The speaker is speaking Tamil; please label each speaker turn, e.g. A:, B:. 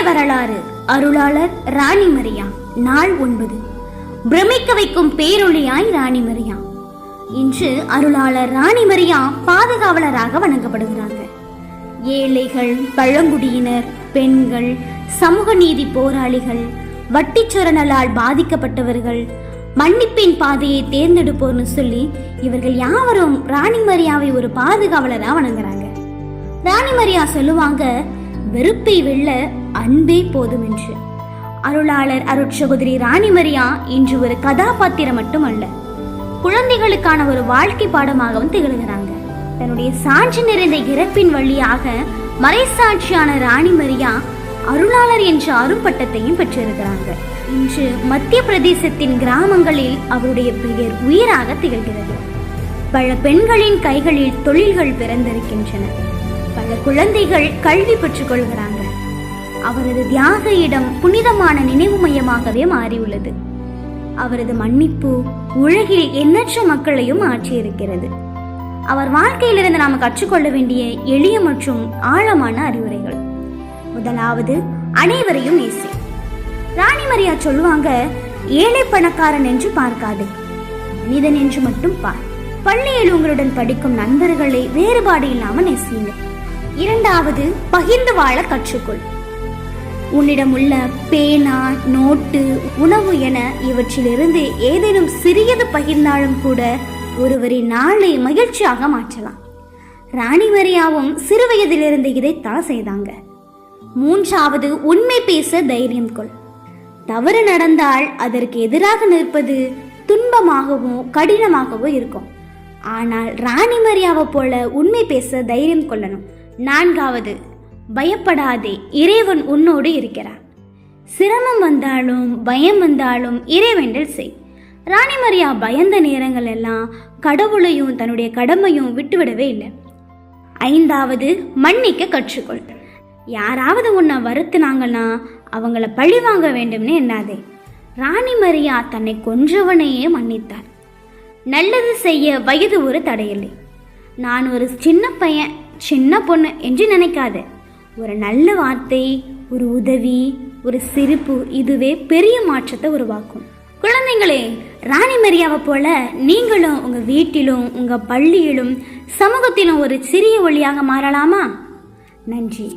A: அருளாளர் வரலாறு. அருளாளர் ராணி மரியா. நாள் 9. பிரமிக்க வைக்கும் பேரொளியாய் ராணி மரியா. இன்று அருளாளர் ராணி மரியா பாதுகாவலராக வணங்கப்படுகிறாங்க. ஏழைகள், பழங்குடியினர், பெண்கள், சமூக நீதி போராளிகள், வட்டிச்சொரணலால் பாதிக்கப்பட்டவர்கள், மன்னிப்பின் பாதையை தேர்ந்தெடுப்போர்னு சொல்லி இவர்கள் யாவரும் ராணி மரியாவை ஒரு பாதுகாவலரா வணங்குறாங்க. ராணி மரியா சொல்லுவாங்க, வெறுப்பை வெல்ல அன்பே போதும் என்று. அருளாளர் அருட்சகோதரி ராணி மரியா இன்று ஒரு கதாபாத்திரம் மட்டுமல்ல, குழந்தைகளுக்கான ஒரு வாழ்க்கை பாடமாகவும் திகழ்கிறாங்க. தன்னுடைய சாட்சி நிறைந்த இறப்பின் வழியாக மறைசாட்சியான ராணி மரியா அருளாளர் என்ற அரும்பட்டத்தையும் பெற்றிருக்கிறாங்க. இன்று மத்திய பிரதேசத்தின் கிராமங்களில் அவருடைய பெயர் உயிராக திகழ்கிறது. பல பெண்களின் கைகளில் தொழில்கள் பிறந்திருக்கின்றன. பல குழந்தைகள் கல்வி பெற்றுக் கொள்கிறாங்க. அவரது தியாக இடம் புனிதமான நினைவு மையமாகவே மாறியுள்ளது. அவரது மன்னிப்பு உலகில் எண்ணற்ற மக்களையும் ஆற்றியிருக்கிறது. அவர் வாழ்க்கையிலிருந்து நாம் கற்றுக்கொள்ள வேண்டிய எளிய மற்றும் ஆழமான அறிவுரைகள். முதலாவது, அனைவரையும் நேசி. ராணி மரியா சொல்லுவாங்க, ஏழை பணக்காரன் என்று பார்க்காதே, மனிதன் என்று மட்டும் பார். பள்ளியில் உங்களுடன் படிக்கும் நண்பர்களை வேறுபாடு இல்லாமல் நேசியுங்க. இரண்டாவது, பகிர்ந்து வாழ கற்றுக்கொள். உன்னிடம் உள்ள பேனா, நோட்டு, உணவு என இவற்றிலிருந்து ஏதேனும் சிறியது பகிர்ந்தாலும் கூட ஒருவரின் நாளை மகிழ்ச்சியாக மாற்றலாம். ராணி மரியாவும் சிறு வயதிலிருந்து இதைத்தான் செய்தாங்க. மூன்றாவது, உண்மை பேச தைரியம் கொள். தவறு நடந்தால் அதற்கு எதிராக நிற்பது துன்பமாகவோ கடினமாகவோ இருக்கும். ஆனால் ராணி மரியாவை போல உண்மை பேச தைரியம் கொள்ளணும். நான்காவது, பயப்படாதே, இறைவன் உன்னோடு இருக்கிறார். சிரமம் வந்தாலும் பயம் வந்தாலும் இறைவேண்டல் செய். ராணி மரியா பயந்த நேரங்கள் எல்லாம் கடவுளையும் தன்னுடைய கடமையும் விட்டுவிடவே இல்லை. ஐந்தாவது, மன்னிக்க கற்றுக்கொள். யாராவது உன்னை வருத்தினாங்கன்னா அவங்கள பழி வாங்க வேண்டும்னு எண்ணாதே. ராணி மரியா தன்னை கொன்றவனையே மன்னித்தார். நல்லது செய்ய வயது ஒரு தடையில்லை. நான் ஒரு சின்ன பையன், சின்ன பொண்ணு என்று நினைக்காத. ஒரு நல்ல வார்த்தை, ஒரு உதவி, ஒரு சிரிப்பு, இதுவே பெரிய மாற்றத்தை உருவாக்கும். குழந்தைங்களே, ராணி மரியாவை போல நீங்களும் உங்க வீட்டிலும் உங்க பள்ளியிலும் சமூகத்திலும் ஒரு சிறிய ஒளியாக மாறலாமா? நன்றி.